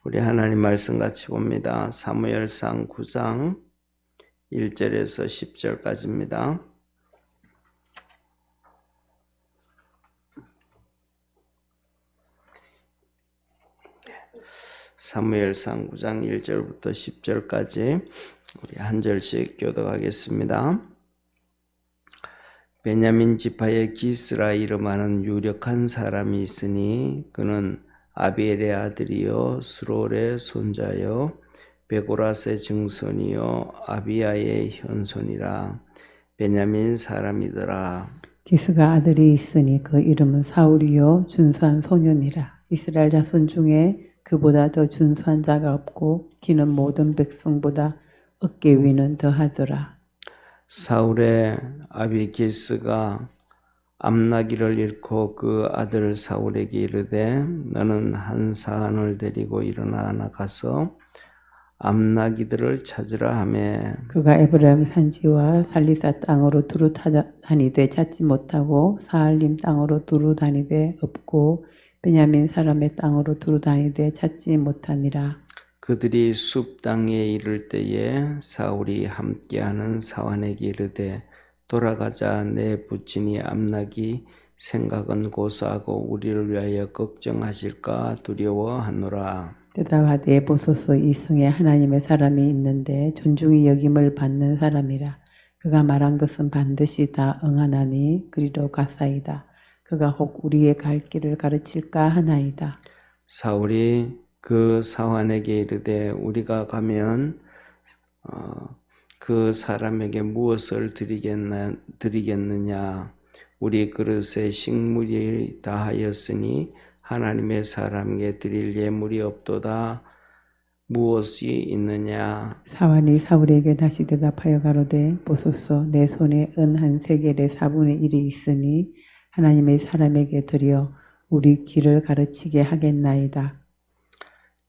우리 하나님 말씀 같이 봅니다. 사무엘상 9장 1절에서 10절까지입니다. 사무엘상 9장 1절부터 10절까지 우리 한 절씩 교독하겠습니다. 베냐민 지파의 기스라 이름하는 유력한 사람이 있으니 그는 아비엘의 아들이요 스롤의 손자요 베고라스의 증손이요 아비야의 현손이라. 베냐민 사람이더라. 기스가 아들이 있으니 그 이름은 사울이요 준수한 소년이라. 이스라엘 자손 중에 그보다 더 준수한 자가 없고 기는 모든 백성보다 어깨 위는 더하더라. 사울의 아비 기스가 암나기를 잃고 그 아들 사울에게 이르되 너는 한 사안을 데리고 일어나 나가서 암나기들을 찾으라 하매 그가 에브라임 산지와 살리사 땅으로 두루 다니되 찾지 못하고 사알림 땅으로 두루 다니되 없고 베냐민 사람의 땅으로 두루 다니되 찾지 못하니라. 그들이 숲 땅에 이를 때에 사울이 함께하는 사환에게 이르되 돌아가자. 내 부친이 암나기 생각은 고사하고 우리를 위하여 걱정하실까 두려워하노라. 대답하되 보소서 이 성에 하나님의 사람이 있는데 존중이 여김을 받는 사람이라. 그가 말한 것은 반드시 다 응하나니 그리로 가사이다. 그가 혹 우리의 갈 길을 가르칠까 하나이다. 사울이 그 사환에게 이르되 우리가 가면 그 사람에게 무엇을 드리겠느냐. 우리 그릇에 식물이 다하였으니 하나님의 사람에게 드릴 예물이 없도다. 무엇이 있느냐. 사환이 사울에게 다시 대답하여 가로되 보소서 내 손에 은 한 세겔의 4분의 1이 있으니 하나님의 사람에게 드려 우리 길을 가르치게 하겠나이다.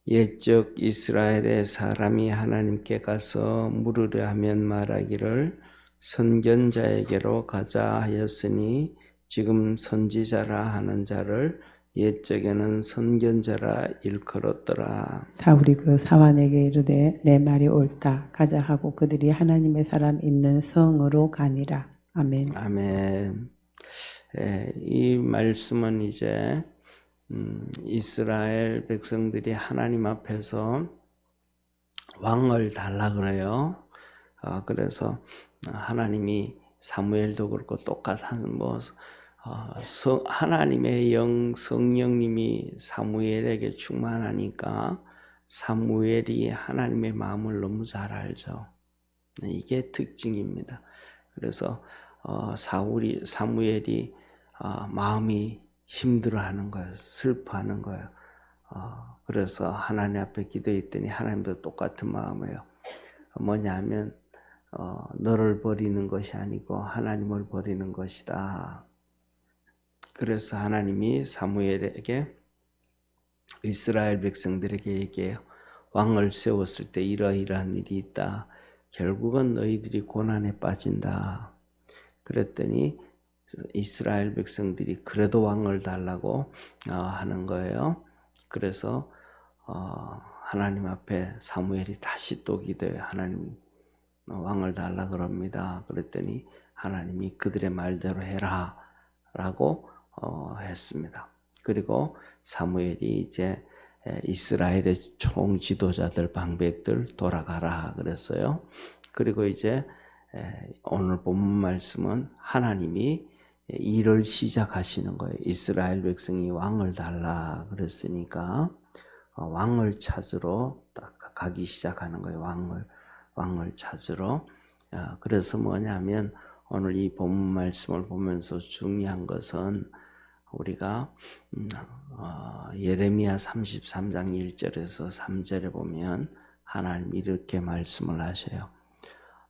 옛적 이스라엘의 사람이 하나님께 가서 물으려 하면 말하기를 선견자에게로 가자 하였으니 지금 선지자라 하는 자를 옛적에는 선견자라 일컬었더라. 사울이 그 사환에게 이르되 내 말이 옳다. 가자 하고 그들이 하나님의 사람 있는 성으로 가니라. 아멘. 아멘. 이 말씀은 이제 이스라엘 백성들이 하나님 앞에서 왕을 달라 그래요. 그래서 하나님이 사무엘도 그렇고 똑같은 하나님의 성령님이 사무엘에게 충만하니까 사무엘이 하나님의 마음을 너무 잘 알죠. 이게 특징입니다. 그래서 사무엘이 마음이 힘들어하는 거예요. 슬퍼하는 거예요. 그래서 하나님 앞에 기도했더니 하나님도 똑같은 마음이에요. 뭐냐면 너를 버리는 것이 아니고 하나님을 버리는 것이다. 그래서 하나님이 사무엘에게 이스라엘 백성들에게 얘기해요. 왕을 세웠을 때 이러이러한 일이 있다. 결국은 너희들이 고난에 빠진다. 그랬더니 이스라엘 백성들이 그래도 왕을 달라고 하는 거예요. 그래서 하나님 앞에 사무엘이 다시 또 기도해요. 하나님 왕을 달라 그럽니다. 그랬더니 하나님이 그들의 말대로 해라 라고 했습니다. 그리고 사무엘이 이제 이스라엘의 총 지도자들 방백들 돌아가라 그랬어요. 그리고 이제 오늘 본문 말씀은 하나님이 일을 시작하시는 거예요. 이스라엘 백성이 왕을 달라 그랬으니까 왕을 찾으러 딱 가기 시작하는 거예요. 왕을 찾으러. 그래서 뭐냐면 오늘 이 본문 말씀을 보면서 중요한 것은 우리가 예레미야 33장 1절에서 3절에 보면 하나님이 이렇게 말씀을 하셔요.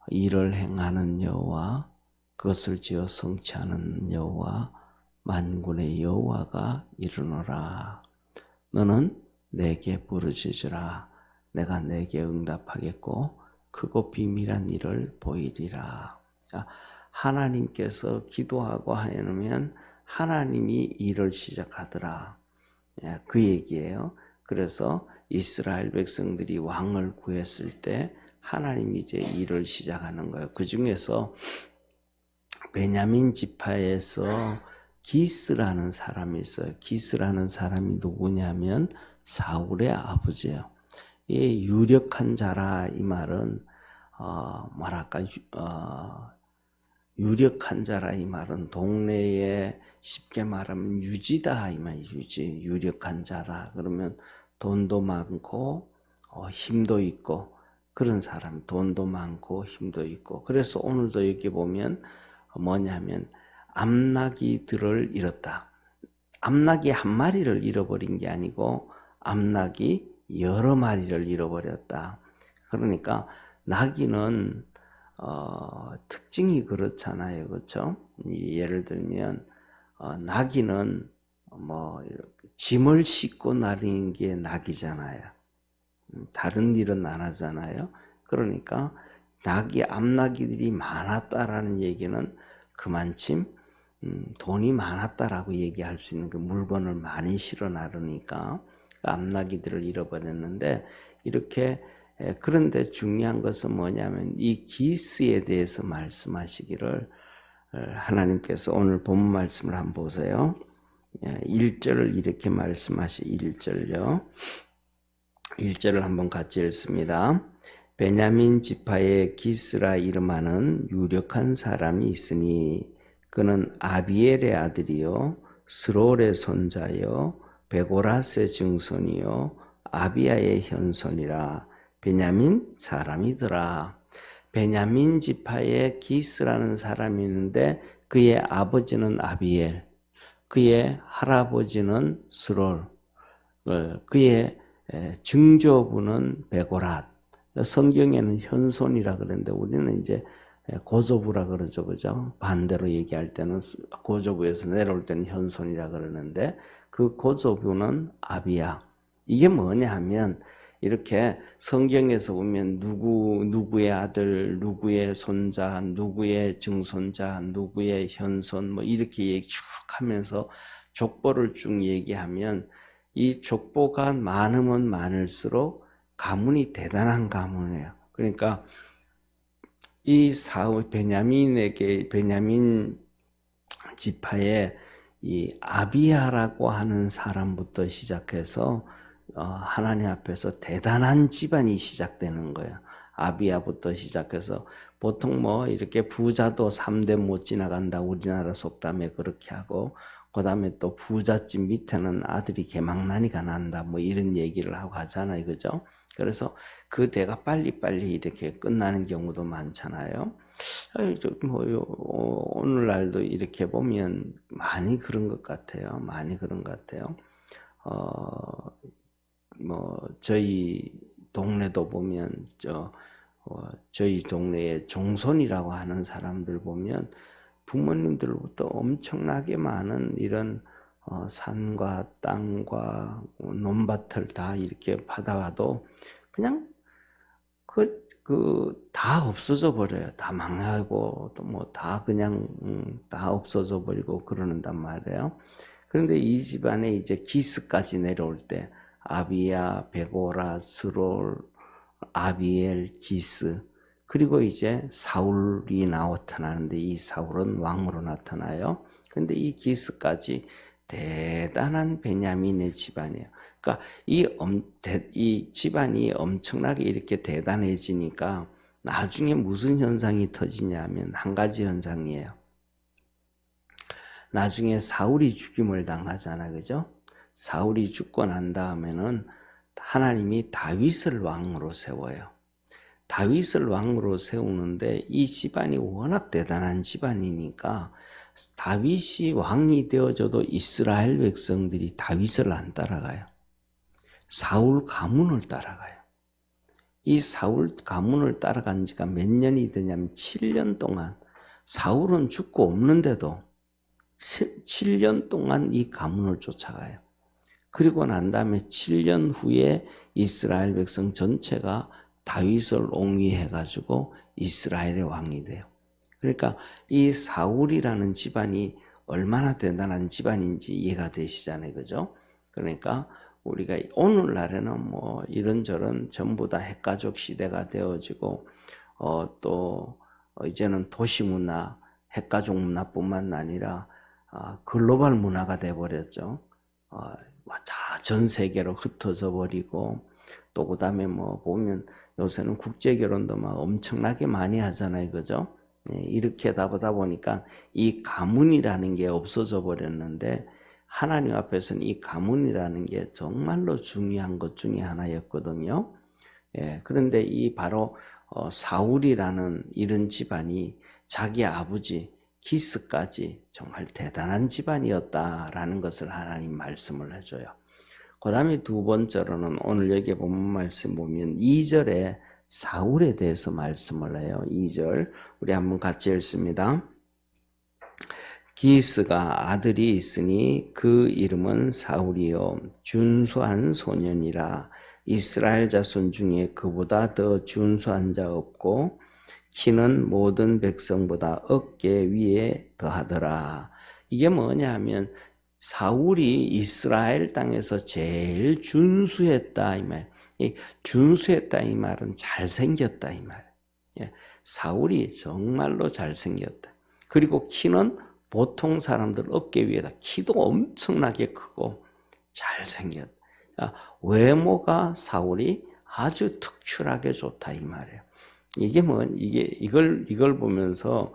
일을 행하는 여호와 그것을 지어 성취하는 여호와 만군의 여호와가 이르노라. 너는 내게 부르짖으라. 내가 내게 응답하겠고 크고 비밀한 일을 보이리라. 하나님께서 기도하고 하면 하나님이 일을 시작하더라. 그 얘기예요. 그래서 이스라엘 백성들이 왕을 구했을 때 하나님이 이제 일을 시작하는 거예요. 그 중에서 베냐민 지파에서 기스라는 사람이 있어요. 기스라는 사람이 누구냐면 사울의 아버지예요. 이 유력한 자라 이 말은 유력한 자라 이 말은 동네에 쉽게 말하면 유지다 이 말. 유지, 유력한 자다. 그러면 돈도 많고 힘도 있고 그런 사람, 돈도 많고 힘도 있고. 그래서 오늘도 여기 보면 뭐냐면 암나기들을 잃었다. 암나기 한 마리를 잃어버린 게 아니고 암나기 여러 마리를 잃어버렸다. 그러니까 나귀는 특징이 그렇잖아요, 그렇죠? 예를 들면 나귀는 뭐 짐을 싣고 다니는 게 나귀잖아요. 다른 일은 안 하잖아요. 그러니까 암나귀들이 많았다라는 얘기는 그만큼 돈이 많았다라고 얘기할 수 있는 그 물건을 많이 실어 나르니까 암나귀들을 잃어버렸는데 이렇게 그런데 중요한 것은 뭐냐면 이 기스에 대해서 말씀하시기를 하나님께서 오늘 본문 말씀을 한번 보세요. 1절을 이렇게 1절요. 1절을 한번 같이 읽습니다. 베냐민 지파의 기스라 이름하는 유력한 사람이 있으니 그는 아비엘의 아들이요 스롤의 손자요 베고라스의 증손이요 아비야의 현손이라. 베냐민 사람이더라. 베냐민 지파의 기스라는 사람이 있는데 그의 아버지는 아비엘, 그의 할아버지는 스롤, 그의 증조부는 베고랏. 성경에는 현손이라 그러는데 우리는 이제 고조부라 그러죠, 그죠? 반대로 얘기할 때는 고조부에서 내려올 때는 현손이라 그러는데 그 고조부는 아비야. 이게 뭐냐 하면 이렇게 성경에서 보면 누구의 아들, 누구의 손자, 누구의 증손자, 누구의 현손 뭐 이렇게 쭉 하면서 족보를 쭉 얘기하면 이 족보가 많으면 많을수록 가문이 대단한 가문이에요. 그러니까 이 베냐민 지파의 이 아비야라고 하는 사람부터 시작해서 하나님 앞에서 대단한 집안이 시작되는 거예요. 아비야부터 시작해서 보통 뭐 이렇게 부자도 3대 못 지나간다 우리나라 속담에 그렇게 하고 그 다음에 또 부잣집 밑에는 아들이 개망나니가 난다 뭐 이런 얘기를 하고 하잖아요, 그죠? 그래서 그 대가 빨리빨리 이렇게 끝나는 경우도 많잖아요. 오늘날도 이렇게 보면 많이 그런 것 같아요. 많이 그런 것 같아요. 저희 동네도 보면 저희 동네에 종손이라고 하는 사람들 보면 부모님들로부터 엄청나게 많은 이런 산과 땅과 논밭을 다 이렇게 받아와도 그냥 다 없어져 버려요. 다 망하고 또 뭐 다 그냥 다 없어져 버리고 그러는단 말이에요. 그런데 이 집안에 이제 기스까지 내려올 때 아비야, 베고라, 스롤, 아비엘, 기스 그리고 이제 사울이 나타나는데 이 사울은 왕으로 나타나요. 그런데 이 기스까지 대단한 베냐민의 집안이에요. 그러니까 이 집안이 엄청나게 이렇게 대단해지니까 나중에 무슨 현상이 터지냐면 한 가지 현상이에요. 나중에 사울이 죽임을 당하잖아요, 그죠? 사울이 죽고 난 다음에는 하나님이 다윗을 왕으로 세워요. 다윗을 왕으로 세우는데 이 집안이 워낙 대단한 집안이니까 다윗이 왕이 되어져도 이스라엘 백성들이 다윗을 안 따라가요. 사울 가문을 따라가요. 이 사울 가문을 따라간 지가 몇 년이 되냐면 7년 동안 사울은 죽고 없는데도 7년 동안 이 가문을 쫓아가요. 그리고 난 다음에 7년 후에 이스라엘 백성 전체가 다윗을 옹위해가지고 이스라엘의 왕이 돼요. 그러니까 이 사울이라는 집안이 얼마나 대단한 집안인지 이해가 되시잖아요, 그죠? 그러니까 우리가 오늘날에는 뭐 이런저런 전부 다 핵가족 시대가 되어지고 또 이제는 도시 문화, 핵가족 문화뿐만 아니라 글로벌 문화가 돼버렸죠. 다 전 세계로 흩어져 버리고 또 그다음에 뭐 보면 요새는 국제 결혼도 막 엄청나게 많이 하잖아요, 그죠? 이렇게 하다 보니까 이 가문이라는 게 없어져 버렸는데 하나님 앞에서는 이 가문이라는 게 정말로 중요한 것 중에 하나였거든요. 그런데 이 바로 사울이라는 이런 집안이 자기 아버지 기스까지 정말 대단한 집안이었다라는 것을 하나님 말씀을 해줘요. 그 다음에 두 번째로는 오늘 여기 보면 말씀 보면 2절에 사울에 대해서 말씀을 해요. 2절 우리 한번 같이 읽습니다. 기스가 아들이 있으니 그 이름은 사울이요 준수한 소년이라 이스라엘 자손 중에 그보다 더 준수한 자 없고 키는 모든 백성보다 어깨 위에 더하더라. 이게 뭐냐 하면 사울이 이스라엘 땅에서 제일 준수했다 이 말. 이 준수했다 이 말은 잘생겼다 이 말. 사울이 정말로 잘생겼다. 그리고 키는 보통 사람들 어깨 위에다 키도 엄청나게 크고 잘생겼다. 외모가 사울이 아주 특출하게 좋다 이 말이에요. 이걸 보면서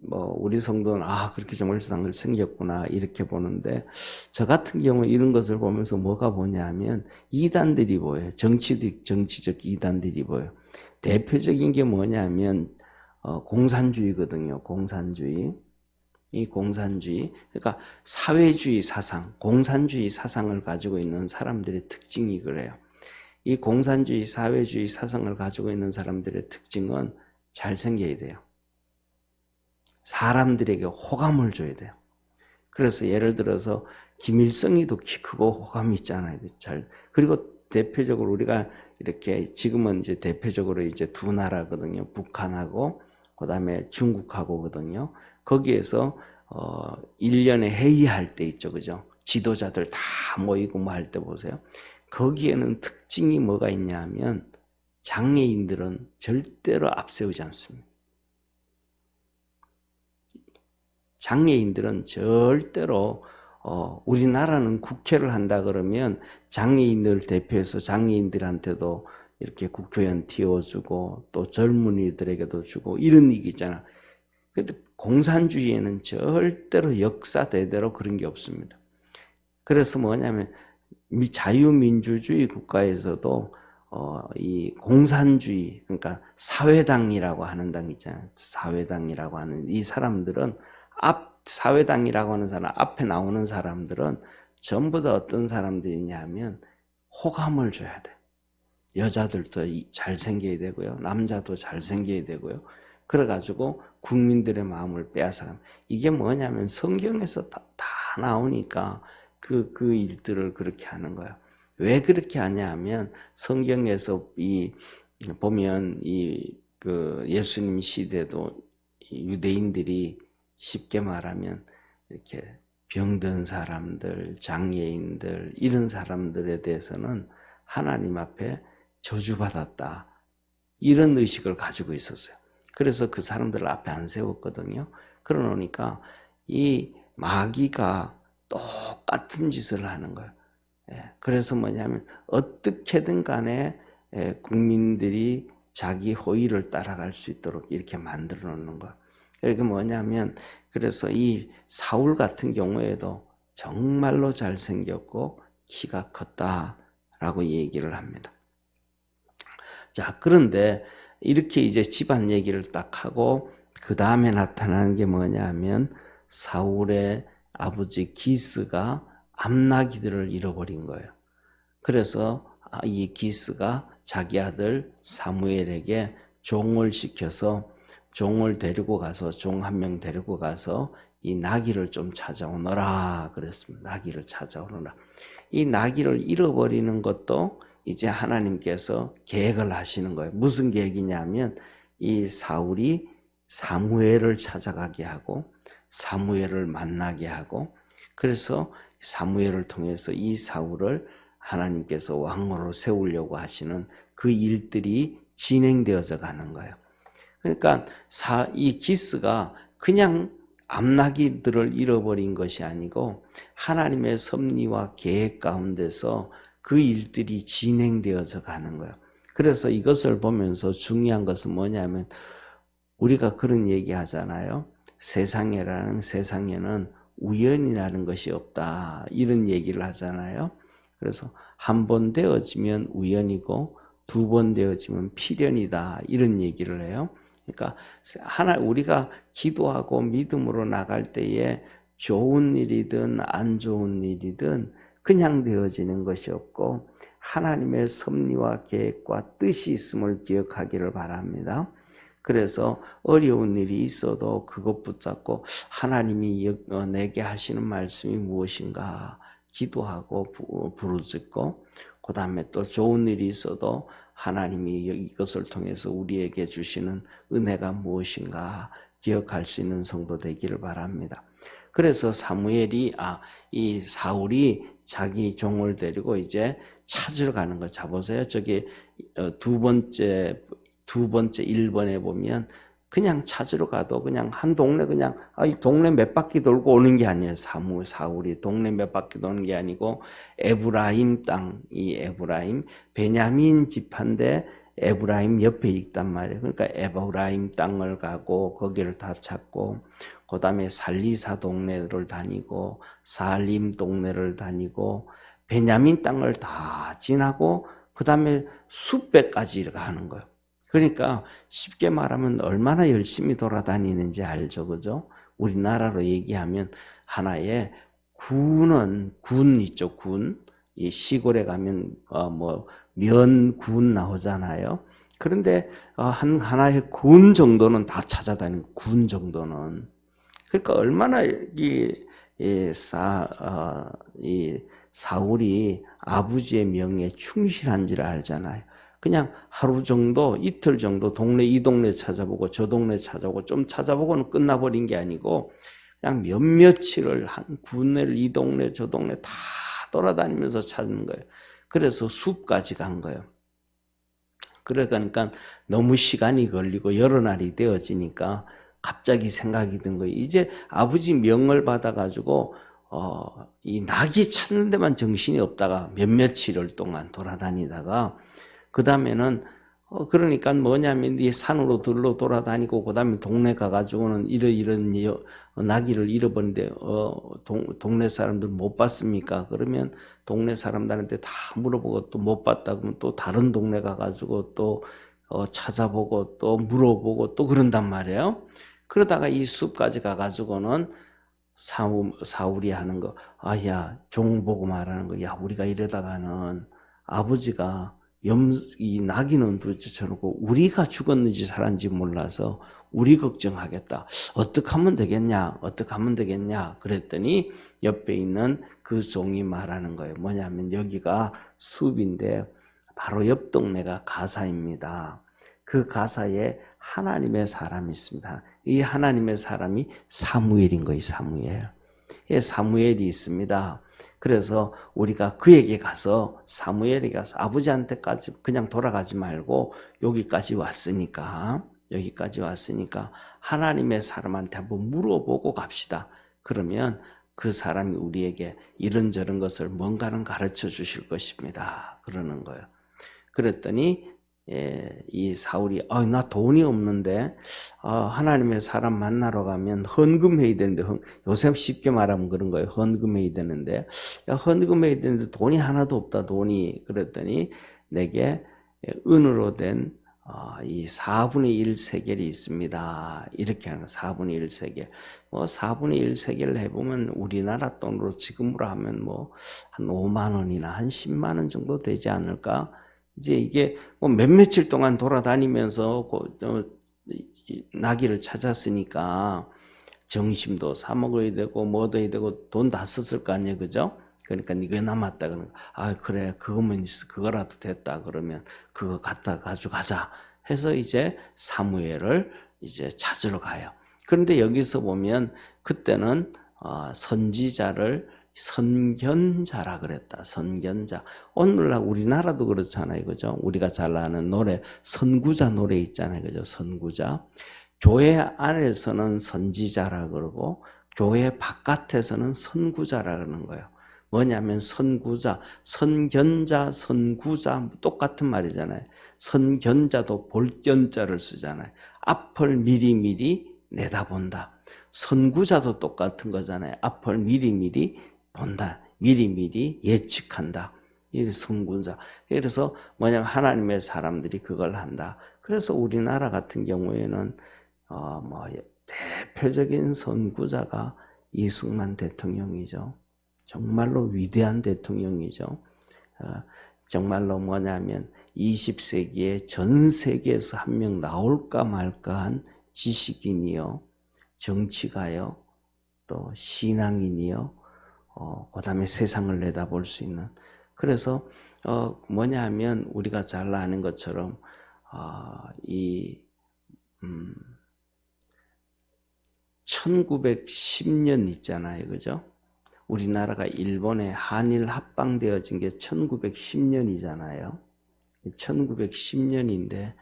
뭐 우리 성도는 그렇게 정말 생겼구나 이렇게 보는데 저 같은 경우 이런 것을 보면서 뭐가 보냐면 이단들이 보여요. 정치적 이단들이 보여요. 대표적인 게 뭐냐면 공산주의거든요. 이 공산주의, 그러니까 사회주의 사상, 공산주의 사상을 가지고 있는 사람들의 특징이 그래요. 이 공산주의, 사회주의 사상을 가지고 있는 사람들의 특징은 잘생겨야 돼요. 사람들에게 호감을 줘야 돼요. 그래서 예를 들어서 김일성이도 키 크고 호감이 있잖아요. 그리고 대표적으로 우리가 이렇게 지금은 이제 대표적으로 이제 두 나라거든요. 북한하고 그다음에 중국하고거든요. 거기에서 1년에 회의할 때 있죠. 그죠? 지도자들 다 모이고 뭐 할 때 보세요. 거기에는 특징이 뭐가 있냐 하면 장애인들은 절대로 앞세우지 않습니다. 장애인들은 절대로 우리나라는 국회를 한다 그러면 장애인을 대표해서 장애인들한테도 이렇게 국회의원 띄워주고 또 젊은이들에게도 주고 이런 얘기 있잖아. 근데 공산주의에는 절대로 역사대대로 그런 게 없습니다. 그래서 뭐냐면 자유민주주의 국가에서도 이 공산주의, 그러니까 사회당이라고 하는 당 있잖아요. 사회당이라고 하는 이 사람들은 사회당이라고 하는 사람 앞에 나오는 사람들은 전부 다 어떤 사람들이냐 하면 호감을 줘야 돼. 여자들도 잘생겨야 되고요. 남자도 잘생겨야 되고요. 그래가지고 국민들의 마음을 빼앗아가면 이게 뭐냐면 성경에서 다 나오니까 그 일들을 그렇게 하는 거예요. 왜 그렇게 하냐 하면 성경에서 보면 예수님 시대도 유대인들이 쉽게 말하면 이렇게 병든 사람들, 장애인들 이런 사람들에 대해서는 하나님 앞에 저주받았다. 이런 의식을 가지고 있었어요. 그래서 그 사람들을 앞에 안 세웠거든요. 그러니까 이 마귀가 똑같은 짓을 하는 거예요. 그래서 뭐냐면 어떻게든 간에 국민들이 자기 호의를 따라갈 수 있도록 이렇게 만들어 놓는 거예요. 이게 뭐냐면 그래서 이 사울 같은 경우에도 정말로 잘생겼고 키가 컸다라고 얘기를 합니다. 자, 그런데 이렇게 이제 집안 얘기를 딱 하고 그 다음에 나타나는 게 뭐냐면 사울의 아버지 기스가 암나기들을 잃어버린 거예요. 그래서 이 기스가 자기 아들 사무엘에게 종을 시켜서 종을 데리고 가서 종 한 명 데리고 가서 이 나귀를 좀 찾아오너라 그랬습니다. 나귀를 찾아오너라. 이 나귀를 잃어버리는 것도 이제 하나님께서 계획을 하시는 거예요. 무슨 계획이냐면 이 사울이 사무엘을 찾아가게 하고 사무엘을 만나게 하고 그래서 사무엘을 통해서 이 사울을 하나님께서 왕으로 세우려고 하시는 그 일들이 진행되어져 가는 거예요. 그러니까 이 기스가 그냥 암나기들을 잃어버린 것이 아니고 하나님의 섭리와 계획 가운데서 그 일들이 진행되어져 가는 거예요. 그래서 이것을 보면서 중요한 것은 뭐냐면 우리가 그런 얘기 하잖아요. 세상에는 우연이라는 것이 없다. 이런 얘기를 하잖아요. 그래서 한 번 되어지면 우연이고 두 번 되어지면 필연이다. 이런 얘기를 해요. 그러니까 우리가 기도하고 믿음으로 나갈 때에 좋은 일이든 안 좋은 일이든 그냥 되어지는 것이 없고 하나님의 섭리와 계획과 뜻이 있음을 기억하기를 바랍니다. 그래서 어려운 일이 있어도 그것 붙잡고 하나님이 내게 하시는 말씀이 무엇인가 기도하고 부르짖고 그 다음에 또 좋은 일이 있어도 하나님이 이것을 통해서 우리에게 주시는 은혜가 무엇인가 기억할 수 있는 성도 되기를 바랍니다. 그래서 이 사울이 자기 종을 데리고 이제 찾으러 가는 거. 자 보세요. 저기 두 번째 1번에 보면 그냥 찾으러 가도 그냥 한 동네 이 동네 몇 바퀴 돌고 오는 게 아니에요. 사울이 동네 몇 바퀴 도는 게 아니고 에브라임 땅, 이 에브라임 베냐민 지파인데 에브라임 옆에 있단 말이에요. 그러니까 에브라임 땅을 가고 거기를 다 찾고 그 다음에 살리사 동네를 다니고 살림 동네를 다니고 베냐민 땅을 다 지나고 그 다음에 숲배까지 가는 거예요. 그러니까 쉽게 말하면 얼마나 열심히 돌아다니는지 알죠, 그죠? 우리나라로 얘기하면 하나의 군 있죠, 군. 이 시골에 가면 면군 나오잖아요. 그런데 하나의 군 정도는 다 찾아다니고 군 정도는. 그러니까 얼마나 이 사울이 아버지의 명예에 충실한지를 알잖아요. 그냥 하루 정도, 이틀 정도 이 동네 찾아보고 저 동네 찾아보고 좀 찾아보고는 끝나버린 게 아니고 그냥 몇몇을 한 군내를 이 동네 저 동네 다 돌아다니면서 찾는 거예요. 그래서 숲까지 간 거예요. 그러니까 너무 시간이 걸리고 여러 날이 되어지니까 갑자기 생각이 든 거예요. 이제 아버지 명을 받아가지고 이 낙이 찾는 데만 정신이 없다가 며칠을 동안 돌아다니다가 그 다음에는 그러니까 뭐냐면 이 산으로 돌아다니고 그 다음에 동네 가가지고는 이런 나귀를 잃어버린데 동네 사람들 못 봤습니까? 그러면 동네 사람들한테 다 물어보고 또 못 봤다 그러면 또 다른 동네 가가지고 또 찾아보고 또 물어보고 또 그런단 말이에요. 그러다가 이 숲까지 가가지고는 사울이 하는 거, 야, 종 보고 말하는 거, 야, 우리가 이러다가는 아버지가 이 나귀는 도대체 저러고 우리가 죽었는지 살았는지 몰라서 우리 걱정하겠다. 어떻게 하면 되겠냐? 그랬더니 옆에 있는 그 종이 말하는 거예요. 뭐냐면 여기가 숲인데 바로 옆 동네가 가사입니다. 그 가사에 하나님의 사람이 있습니다. 이 하나님의 사람이 사무엘인 거예요. 사무엘이 있습니다. 그래서 우리가 그에게 가서 사무엘이 가서 아버지한테까지 그냥 돌아가지 말고 여기까지 왔으니까 하나님의 사람한테 한번 물어보고 갑시다. 그러면 그 사람이 우리에게 이런저런 것을 뭔가는 가르쳐 주실 것입니다. 그러는 거예요. 그랬더니 이 사울이 나 돈이 없는데 하나님의 사람 만나러 가면 헌금해야 되는데 요새 쉽게 말하면 그런 거예요. 헌금해야 되는데 헌금해야 되는데 돈이 하나도 없다. 그랬더니 내게 은으로 된 이 4분의 1 세겔이 있습니다. 이렇게 하는 4분의 1 세겔. 4분의 1 세겔을 해보면 우리나라 돈으로 지금으로 하면 한 5만 원이나 한 10만 원 정도 되지 않을까? 이제 이게 며칠 동안 돌아다니면서 나귀를 찾았으니까 정심도 사 먹어야 되고 뭐도 해야 되고 돈 다 썼을 거 아니에요, 그죠? 그러니까 이게 남았다 그러면 그래 그거라도 됐다 그러면 그거 갖다 가져가자 해서 이제 사무엘을 이제 찾으러 가요. 그런데 여기서 보면 그때는 선지자를 선견자라 그랬다. 선견자. 오늘날 우리나라도 그렇잖아요. 그죠? 우리가 잘 아는 노래, 선구자 노래 있잖아요. 그죠? 선구자. 교회 안에서는 선지자라 그러고 교회 바깥에서는 선구자라 그러는 거예요. 뭐냐면 선구자, 선견자, 선구자 똑같은 말이잖아요. 선견자도 볼견자를 쓰잖아요. 앞을 미리미리 내다본다. 선구자도 똑같은 거잖아요. 앞을 미리미리 본다. 미리미리 예측한다. 이게 선구자. 그래서 뭐냐면 하나님의 사람들이 그걸 한다. 그래서 우리나라 같은 경우에는 대표적인 선구자가 이승만 대통령이죠. 정말로 위대한 대통령이죠. 정말로 뭐냐면 20세기에 전 세계에서 한 명 나올까 말까 한 지식인이요, 정치가요, 또 신앙인이요, 그 다음에 세상을 내다볼 수 있는. 그래서 뭐냐면 우리가 잘 아는 것처럼 1910년 있잖아요. 그죠? 우리나라가 일본에 한일 합방되어진 게 1910년이잖아요. 1910년인데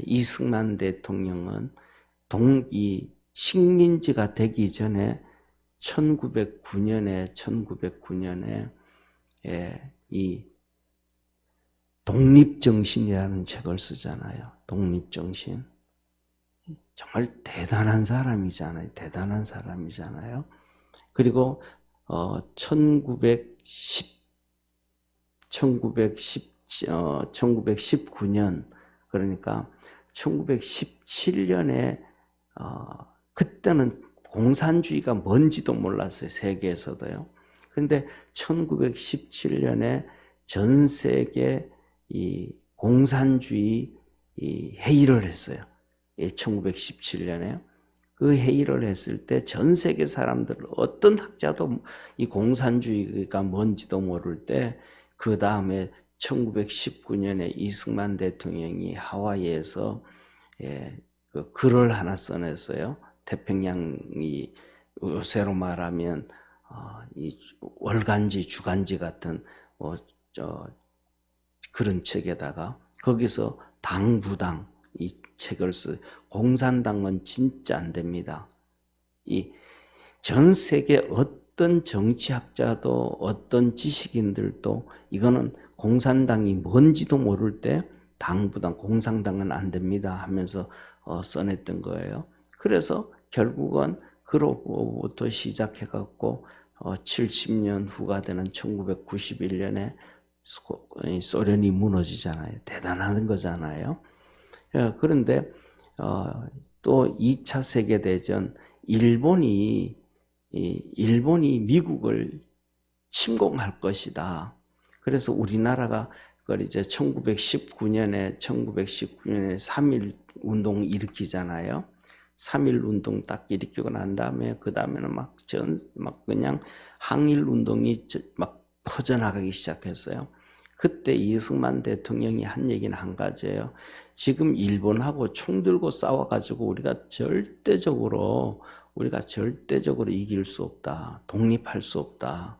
이승만 대통령은 이 식민지가 되기 전에 1909년에 이 독립정신이라는 책을 쓰잖아요. 독립정신. 정말 대단한 사람이잖아요. 대단한 사람이잖아요. 그리고 1919년 그러니까 1917년에 그때는 공산주의가 뭔지도 몰랐어요. 세계에서도요. 그런데 1917년에 전 세계 이 공산주의 회의를 했어요. 1917년에요. 그 회의를 했을 때 전 세계 사람들 어떤 학자도 이 공산주의가 뭔지도 모를 때 그 다음에 1919년에 이승만 대통령이 하와이에서 그 글을 하나 써냈어요. 태평양이 요새로 말하면 이 월간지, 주간지 같은 그런 책에다가 거기서 당부당 이 책을 공산당은 진짜 안 됩니다. 이 전 세계 어떤 정치학자도 어떤 지식인들도 이거는 공산당이 뭔지도 모를 때 당부당, 공산당은 안 됩니다 하면서 써냈던 거예요. 그래서 결국은 그로부터 시작해갖고 70년 후가 되는 1991년에 소련이 무너지잖아요. 대단한 거잖아요. 그런데 또 2차 세계대전 일본이 미국을 침공할 것이다. 그래서 우리나라가 그걸 이제 1919년에 3.1 운동 일으키잖아요. 3.1 운동 딱 일으키고 난 다음에 그 다음에는 막 그냥 항일 운동이 막 퍼져나가기 시작했어요. 그때 이승만 대통령이 한 얘기는 한 가지예요. 지금 일본하고 총 들고 싸워가지고 우리가 절대적으로 이길 수 없다. 독립할 수 없다.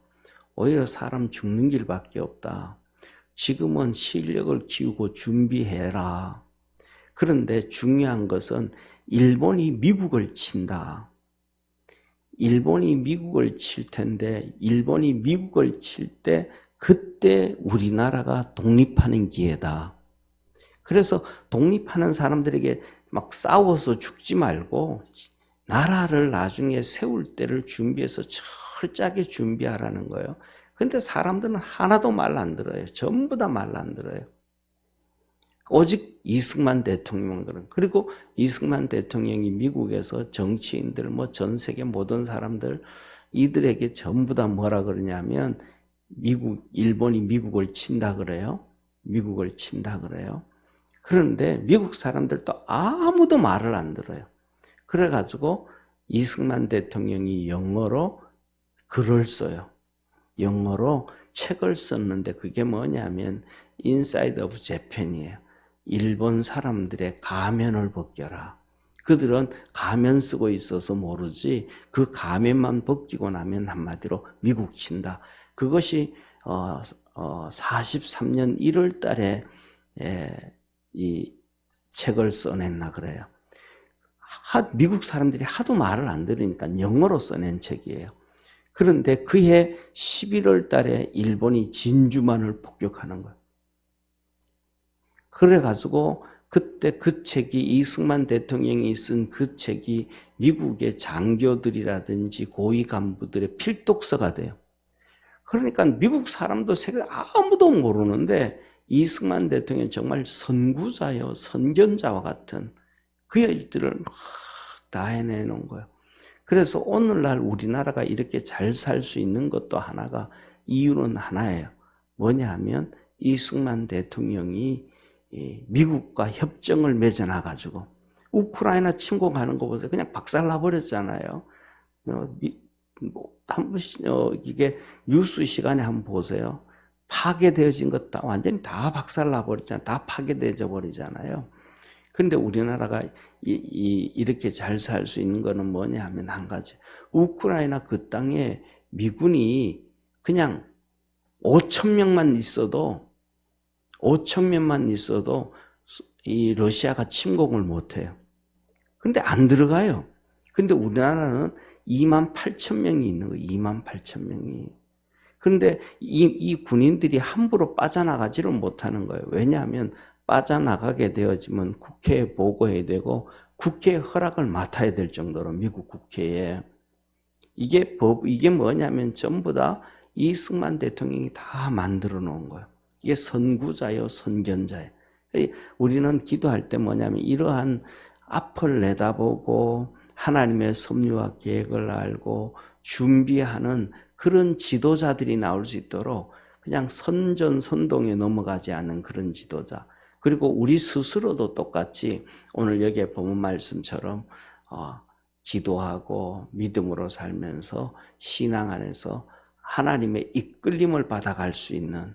오히려 사람 죽는 길밖에 없다. 지금은 실력을 키우고 준비해라. 그런데 중요한 것은 일본이 미국을 친다. 일본이 미국을 칠 텐데 일본이 미국을 칠 때 그때 우리나라가 독립하는 기회다. 그래서 독립하는 사람들에게 막 싸워서 죽지 말고 나라를 나중에 세울 때를 준비해서 철저하게 준비하라는 거예요. 그런데 사람들은 하나도 말 안 들어요. 전부 다 말 안 들어요. 오직 이승만 대통령들은. 그리고 이승만 대통령이 미국에서 정치인들, 전 세계 모든 사람들 이들에게 전부 다 뭐라 그러냐면 일본이 미국을 친다 그래요. 미국을 친다 그래요. 그런데 미국 사람들도 아무도 말을 안 들어요. 그래가지고 이승만 대통령이 영어로 글을 써요. 영어로 책을 썼는데 그게 뭐냐면 Inside of Japan이에요. 일본 사람들의 가면을 벗겨라. 그들은 가면 쓰고 있어서 모르지 그 가면만 벗기고 나면 한마디로 미국 친다. 그것이 43년 1월 달에 이 책을 써냈나 그래요. 미국 사람들이 하도 말을 안 들으니까 영어로 써낸 책이에요. 그런데 그해 11월 달에 일본이 진주만을 폭격하는 거예요. 그래가지고 그때 그 책이 이승만 대통령이 쓴 그 책이 미국의 장교들이라든지 고위 간부들의 필독서가 돼요. 그러니까 미국 사람도 세계 아무도 모르는데 이승만 대통령이 정말 선구자요, 선견자와 같은 그 일들을 막 다 해내놓은 거예요. 그래서 오늘날 우리나라가 이렇게 잘 살 수 있는 것도 하나가 이유는 하나예요. 뭐냐 하면 이승만 대통령이 미국과 협정을 맺어놔가지고 우크라이나 침공하는 거 보세요. 그냥 박살나버렸잖아요. 이게 뉴스 시간에 한번 보세요. 파괴되어진 것 다 완전히 다 박살나버렸잖아요. 다 파괴되어 버리잖아요. 그런데 우리나라가 이렇게 잘 살 수 있는 거는 뭐냐 하면 한 가지. 우크라이나 그 땅에 미군이 그냥 5천 명만 있어도 이 러시아가 침공을 못해요. 근데 안 들어가요. 근데 우리나라는 2만 8천 명이 있는 거예요. 2만 8천 명이. 그런데 이 군인들이 함부로 빠져나가지를 못하는 거예요. 왜냐하면 빠져나가게 되어지면 국회에 보고해야 되고 국회의 허락을 맡아야 될 정도로 미국 국회에 이게 뭐냐면 전부 다 이승만 대통령이 다 만들어 놓은 거예요. 이게 선구자요, 선견자예요. 우리는 기도할 때 뭐냐면 이러한 앞을 내다보고 하나님의 섭리와 계획을 알고 준비하는 그런 지도자들이 나올 수 있도록 그냥 선전선동에 넘어가지 않는 그런 지도자. 그리고 우리 스스로도 똑같이 오늘 여기에 본문 말씀처럼 기도하고 믿음으로 살면서 신앙 안에서 하나님의 이끌림을 받아갈 수 있는,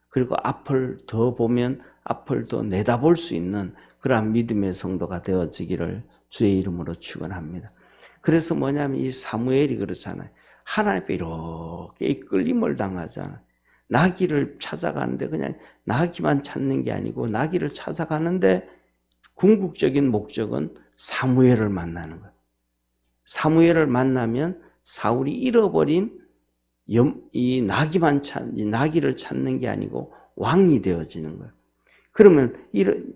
그리고 앞을 더 보면 앞을 더 내다볼 수 있는 그러한 믿음의 성도가 되어지기를 주의 이름으로 축원합니다. 그래서 뭐냐면 이 사무엘이 그렇잖아요. 하나님께 이렇게 이끌림을 당하잖아요. 나귀를 찾아가는데 그냥 나귀만 찾는 게 아니고 나귀를 찾아가는데 궁극적인 목적은 사무엘을 만나는 거예요. 사무엘을 만나면 사울이 잃어버린 이 나귀를 찾는 게 아니고 왕이 되어지는 거예요. 그러면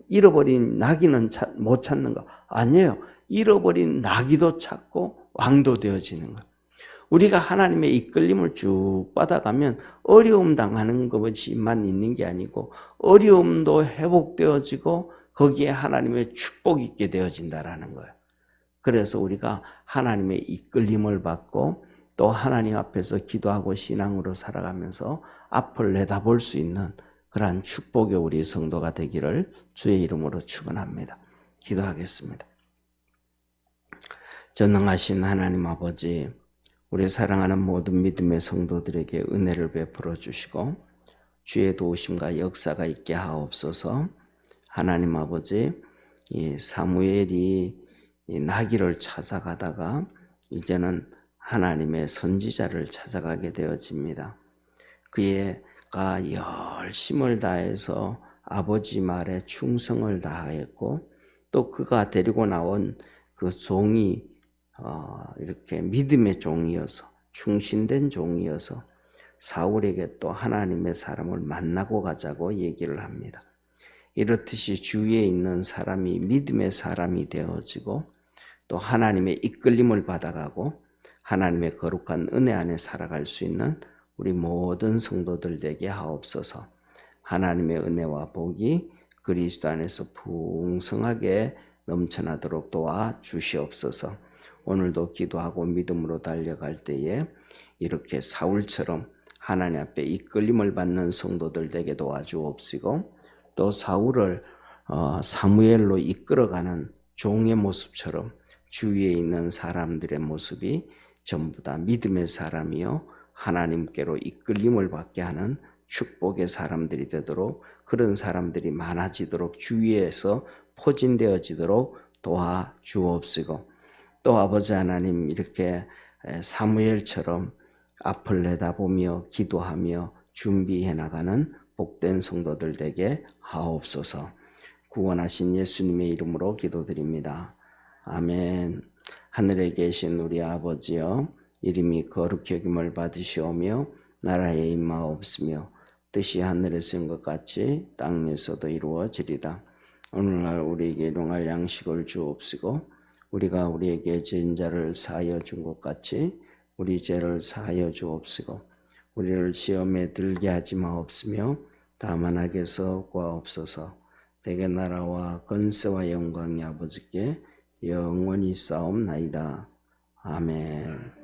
잃어버린 나귀는 못 찾는 거 아니에요. 잃어버린 나귀도 찾고 왕도 되어지는 거예요. 우리가 하나님의 이끌림을 쭉 받아가면 어려움 당하는 것만 있는 게 아니고 어려움도 회복되어지고 거기에 하나님의 축복이 있게 되어진다라는 거예요. 그래서 우리가 하나님의 이끌림을 받고 또 하나님 앞에서 기도하고 신앙으로 살아가면서 앞을 내다볼 수 있는 그러한 축복의 우리 성도가 되기를 주의 이름으로 축원합니다. 기도하겠습니다. 전능하신 하나님 아버지, 우리 사랑하는 모든 믿음의 성도들에게 은혜를 베풀어 주시고 주의 도우심과 역사가 있게 하옵소서. 하나님 아버지, 이 사무엘이 이 나귀를 찾아가다가 이제는 하나님의 선지자를 찾아가게 되어집니다. 그가 열심을 다해서 아버지 말에 충성을 다하였고 또 그가 데리고 나온 그 종이 이렇게 믿음의 종이어서 충신된 종이어서 사울에게 또 하나님의 사람을 만나고 가자고 얘기를 합니다. 이렇듯이 주위에 있는 사람이 믿음의 사람이 되어지고 또 하나님의 이끌림을 받아가고 하나님의 거룩한 은혜 안에 살아갈 수 있는 우리 모든 성도들 되게 하옵소서. 하나님의 은혜와 복이 그리스도 안에서 풍성하게 넘쳐나도록 도와 주시옵소서. 오늘도 기도하고 믿음으로 달려갈 때에 이렇게 사울처럼 하나님 앞에 이끌림을 받는 성도들 되게 도와주옵시고 또 사울을 사무엘로 이끌어가는 종의 모습처럼 주위에 있는 사람들의 모습이 전부 다 믿음의 사람이요 하나님께로 이끌림을 받게 하는 축복의 사람들이 되도록, 그런 사람들이 많아지도록 주위에서 포진되어지도록 도와 주옵시고 또 아버지 하나님 이렇게 사무엘처럼 앞을 내다보며 기도하며 준비해 나가는 복된 성도들 되게 하옵소서. 구원하신 예수님의 이름으로 기도드립니다. 아멘. 하늘에 계신 우리 아버지여, 이름이 거룩히 여김을 받으시오며 나라에 임하옵시며 뜻이 하늘에서 인 것 같이 땅에서도 이루어지리다. 오늘날 우리에게 일용할 양식을 주옵시고 우리가 우리에게 죄인 자를 사하여 준 것 같이 우리 죄를 사하여 주옵시고 우리를 시험에 들게 하지 마옵시며 다만 악에서 구하옵소서. 대개 나라와 권세와 영광이 아버지께 영원히 싸움나이다. 아멘.